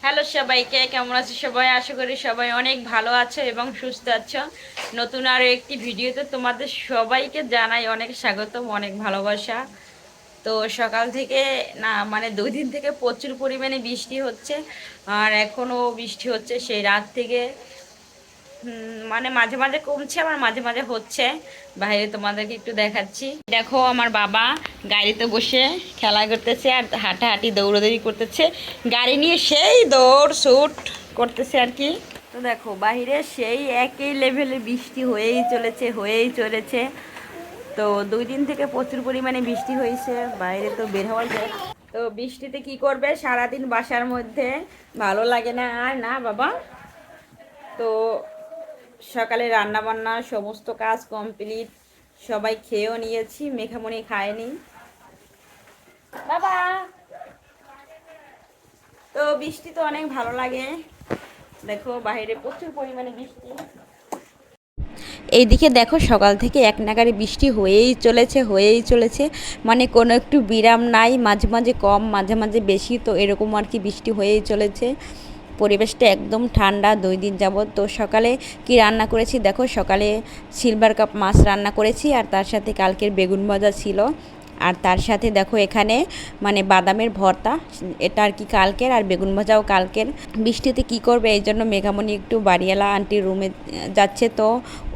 Hello সবাইকে, কেমন আছো সবাই? আশা করি সবাই অনেক ভালো আছো এবং সুস্থ আছো। নতুন আরও একটি ভিডিওতে তোমাদের সবাইকে জানাই অনেক স্বাগতম, অনেক ভালোবাসা। তো সকাল থেকে না মানে 2 দিন থেকে প্রচুর পরিমাণে বৃষ্টি হচ্ছে, আর এখনও বৃষ্টি হচ্ছে সেই রাত থেকে। মানে মাঝে মাঝে কমছে, আবার মাঝে মাঝে হচ্ছে। বাইরে তোমাদেরকে একটু দেখাচ্ছি, দেখো আমার বাবা গাড়িতে বসে খেলা করতেছে আর হাঁটাহাঁটি দৌড়াদৌড়ি করতেছে, গাড়ি নিয়ে সেই দৌড় শুট করতেছে আর কি। তো দেখো বাইরে সেই একই লেভেলে বৃষ্টি হয়েই চলেছে। তো 2 দিন থেকে প্রচুর পরিমাণে বৃষ্টি হয়েছে, বাইরে তো বের হওয়া যায় না। তো বৃষ্টিতে কি করবে, সারাদিন বাসার মধ্যে ভালো লাগে না আর, না বাবা? তো সকালে রান্না বান্না সমস্ত কাজ কমপ্লিট, সবাই খেয়েও নিয়েছি, মেঘামণি খায়নি বাবা। তো বৃষ্টি তো অনেক ভালো লাগে, দেখো বাইরে প্রচুর পরিমাণে বৃষ্টি। এইদিকে দেখো সকাল থেকে এক নাগাড়ে বৃষ্টি হয়েই চলেছে, মানে কোনো একটু বিরাম নাই, মাঝে মাঝে কম মাঝে মাঝে বেশি, তো এরকম আর কি বৃষ্টি হয়েই চলেছে। পরিবেশটা একদম ঠান্ডা 2 দিন যাবত। তো সকালে কি রান্না করেছি দেখো, সকালে সিলভার কাপ মাছ রান্না করেছি, আর তার সাথে কালকের বেগুন ভাজা ছিল, আর তার সাথে দেখো এখানে মানে বাদামের ভর্তা, এটা আর কি কালকের, আর বেগুন ভাজাও কালকের। বৃষ্টিতে কি করবে, এই জন্য মেঘামণি একটু বাড়িওয়ালা আন্টির রুমে যাচ্ছে, তো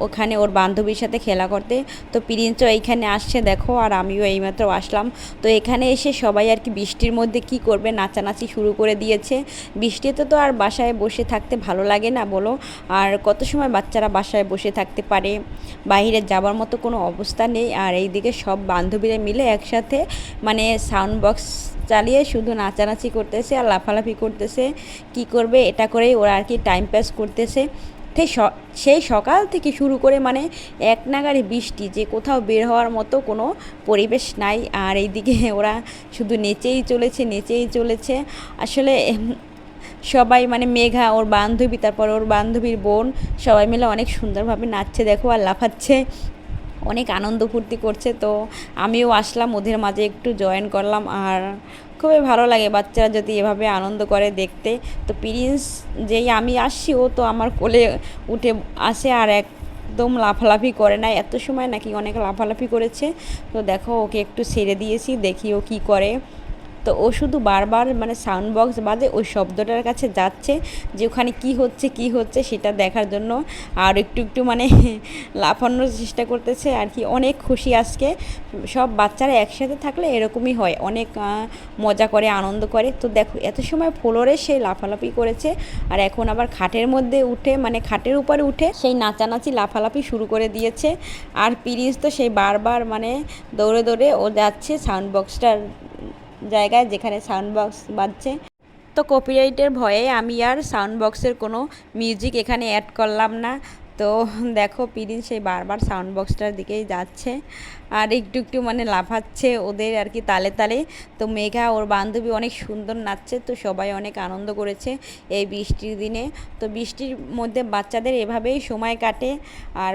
ওখানে ওর বান্ধবীর সাথে খেলা করতে। তো প্রিন্সও এইখানে আসছে দেখো, আর আমিও এইমাত্র আসলাম। তো এখানে এসে সবাই আর কি বৃষ্টির মধ্যে কি করবে, নাচানাচি শুরু করে দিয়েছে। বৃষ্টিতে তো আর বাসায় বসে থাকতে ভালো লাগে না বলো, আর কত সময় বাচ্চারা বাসায় বসে থাকতে পারে, বাইরে যাবার মতো কোনো অবস্থা নেই। আর এইদিকে সব বান্ধবীরা মিলে একসাথে মানে সাউন্ড বক্স চালিয়ে শুধু নাচানাচি করতেছে আর লাফালাফি করতেছে, কি করবে, এটা করেই ওরা আর কি টাইম পাস করতেছে। সেই সকাল থেকে শুরু করে মানে এক নাগাড়ে বৃষ্টি, যে কোথাও বের হওয়ার মতো কোনো পরিবেশ নাই। আর এইদিকে ওরা শুধু নেচেই চলেছে। আসলে সবাই মানে মেঘা ওর বান্ধবী, তারপর ওর বান্ধবীর বোন, সবাই মিলে অনেক সুন্দরভাবে নাচছে দেখো আর লাফাচ্ছে, অনেক আনন্দ ফুর্তি করছে। তো আমিও আসলাম ওদের মাঝে, একটু জয়েন করলাম, আর খুবই ভালো লাগে বাচ্চারা যদি এভাবে আনন্দ করে দেখতে। তো প্রিন্স যেই আমি আসছি, ও তো আমার কোলে উঠে আসে আর একদম লাফালাফি করে না, এত সময় নাকি অনেক লাফালাফি করেছে। তো দেখো ওকে একটু ছেড়ে দিয়েছি, দেখি ও কী করে। তো ও শুধু বারবার মানে সাউন্ড বক্স বাজে ওই শব্দটার কাছে যাচ্ছে, যে ওখানে কী হচ্ছে সেটা দেখার জন্য, আর একটু একটু মানে লাফানোর চেষ্টা করতেছে আর কি। অনেক খুশি আজকে, সব বাচ্চারা একসাথে থাকলে এরকমই হয়, অনেক মজা করে আনন্দ করে। তো দেখো এত সময় ফ্লোরে সেই লাফালাফি করেছে, আর এখন আবার খাটের মধ্যে উঠে মানে খাটের উপরে উঠে সেই নাচানাচি লাফালাফি শুরু করে দিয়েছে। আর প্রিন্স তো সেই বারবার মানে দৌড়ে দৌড়ে ও যাচ্ছে সাউন্ড বক্সটার জায়গায় যেখানে সাউন্ড বক্স বাজছে। তো কপিরাইটের ভয়ে আমি আর সাউন্ড বক্সের কোনো মিউজিক এখানে অ্যাড করলাম না। তো দেখো পিরিন সেই বারবার সাউন্ড বক্সটার দিকেই যাচ্ছে, আর একটু একটু মানে লাফাচ্ছে ওদের আর কি তালে তালে। তো মেঘা ওর বান্ধবী অনেক সুন্দর নাচছে, তো সবাই অনেক আনন্দ করেছে এই বৃষ্টির দিনে। তো বৃষ্টির মধ্যে বাচ্চাদের এভাবেই সময় কাটে, আর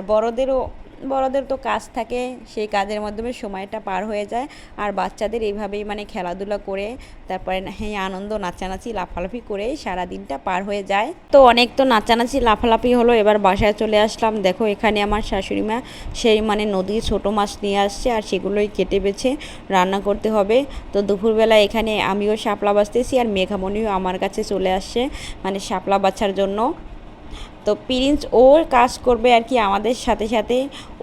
বড়দের তো কাজ থাকে, সেই কাজের মাধ্যমে সময়টা পার হয়ে যায়। আর বাচ্চাদের এইভাবেই মানে খেলাধুলা করে তারপরে হ্যাঁ আনন্দ নাচানাচি লাফালাফি করেই সারা দিনটা পার হয়ে যায়। তো অনেক তো নাচানাচি লাফালাফি হলো, এবার বাসায় চলে আসলাম। দেখো এখানে আমার শাশুড়ি মা সেই মানে নদীর ছোটো মাছ নিয়ে আসছে, আর সেগুলোই কেটে বেছে রান্না করতে হবে। তো দুপুরবেলা এখানে আমিও শাপলা বাছতেছি, আর মেঘামণিও আমার কাছে চলে আসছে মানে শাপলা বাছার জন্য। তো প্রিন্স ওর কাজ করবে আর কি আমাদের সাথে সাথে,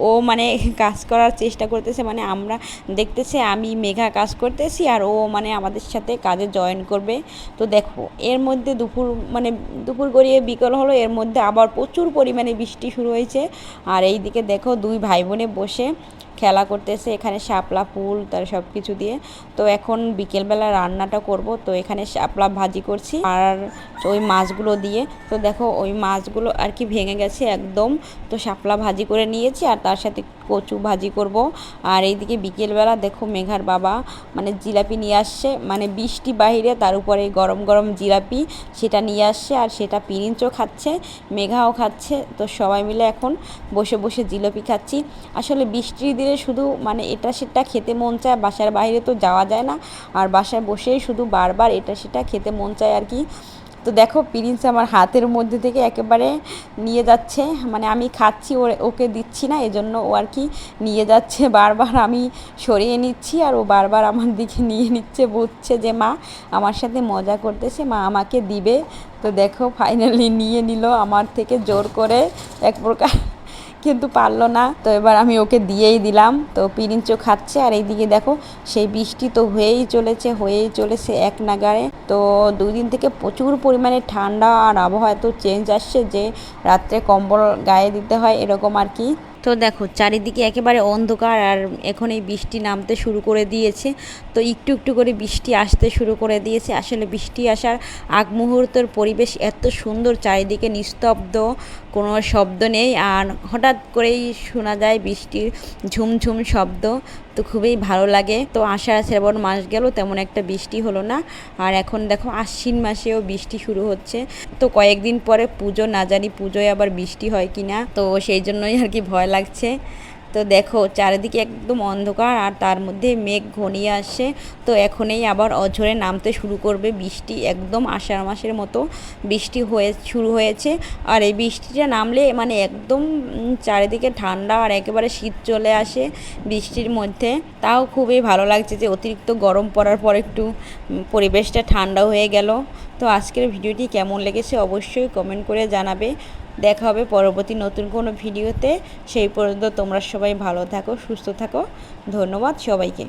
ও মানে কাজ করার চেষ্টা করতেছে, মানে আমরা দেখতেছে আমি মেঘা কাজ করতেছি আর ও মানে আমাদের সাথে কাজে জয়েন করবে। তো দেখো এর মধ্যে দুপুর গড়িয়ে বিকেল হলো, এর মধ্যে আবার প্রচুর পরিমাণে বৃষ্টি শুরু হয়েছে। আর এই দিকে দেখো দুই ভাই বোনে বসে খেলা করতেছে, এখানে শাপলা ফুল তার সব কিছু দিয়ে। তো এখন বিকেলবেলা রান্নাটা করব, তো এখানে শাপলা ভাজি করছি আর ওই মাছগুলো দিয়ে। তো দেখো ওই মাছগুলো আর কি ভেঙে গেছে একদম, তো শাপলা ভাজি করে নিয়েছি, আর তার সাথে কচু ভাজি করব। আর এইদিকে বিকেলবেলা দেখো মেঘার বাবা মানে জিলাপি নিয়ে আসছে, মানে বৃষ্টি বাহিরে তার উপরে গরম গরম জিলাপি সেটা নিয়ে আসছে, আর সেটা পিরিঞ্চও খাচ্ছে, মেঘাও খাচ্ছে। তো সবাই মিলে এখন বসে বসে জিলাপি খাচ্ছি। আসলে বৃষ্টির দিনে শুধু মানে এটা সেটা খেতে মন চায়, বাসার বাইরে তো যাওয়া যায় না, আর বাসায় বসেই শুধু বারবার এটা সেটা খেতে মন চায় আর কি। তো দেখো প্রিন্স আমার হাতের মধ্যে থেকে একেবারে নিয়ে যাচ্ছে, মানে আমি খাচ্ছি ওকে দিচ্ছি না, এজন্য ও আর কি নিয়ে যাচ্ছে বারবার, আমি সরিয়ে নিচ্ছি আর ও বারবার আমার দিকে নিয়ে নিচ্ছে, বুঝছে যে মা আমার সাথে মজা করতেছে, মা আমাকে দিবে। তো দেখো ফাইনালি নিয়ে নিল আমার থেকে জোর করে এক প্রকার, কিন্তু পারলো না। তো এবার আমি ওকে দিয়েই দিলাম। তো পিরিঞ্চও খাচ্ছে আর এইদিকে দেখো সেই বৃষ্টি তো হয়েই চলেছে এক নাগাড়ে। তো 2 দিন থেকে প্রচুর পরিমাণে ঠান্ডা আর আবহাওয়া এত চেঞ্জ আসছে যে রাত্রে কম্বল গায়ে দিতে হয় এরকম আর কি। তো দেখো চারিদিকে একেবারে অন্ধকার আর এখন এই বৃষ্টি নামতে শুরু করে দিয়েছে। তো একটু একটু করে বৃষ্টি আসতে শুরু করে দিয়েছে। আসলে বৃষ্টি আসার আগ মুহূর্তের পরিবেশ এত সুন্দর, চারিদিকে নিস্তব্ধ, কোনো শব্দ নেই, আর হঠাৎ করেই শোনা যায় বৃষ্টির ঝুমঝুম শব্দ। তো খুবই ভালো লাগে। তো আষাঢ় শ্রাবণ মাস গেল, তেমন একটা বৃষ্টি হলো না। আর এখন দেখো আশ্বিন মাসেও বৃষ্টি শুরু হচ্ছে। তো কয়েকদিন পরে পুজো, না জানি পুজোয় আবার বৃষ্টি হয় কি না, তো সেই জন্যই আর কি ভয় লাগছে। তো দেখো চারিদিকে একদম অন্ধকার আর তার মধ্যে মেঘ ঘনিয়ে আসছে। তো এখনই আবার অঝরে নামতে শুরু করবে বৃষ্টি, একদম আষাঢ় মাসের মতো বৃষ্টি শুরু হয়েছে। আর এই বৃষ্টিটা নামলে মানে একদম চারিদিকে ঠান্ডা আর একেবারে শীত চলে আসে বৃষ্টির মধ্যে। তাও খুবই ভালো লাগছে যে অতিরিক্ত গরম পড়ার পর একটু পরিবেশটা ঠান্ডা হয়ে গেল। তো আজকের ভিডিওটি কেমন লেগেছে অবশ্যই কমেন্ট করে জানাবে। দেখা হবে পরবর্তী নতুন কোনো ভিডিওতে। সেই পর্যন্ত তোমরা সবাই ভালো থাকো, সুস্থ থাকো। ধন্যবাদ সবাইকে।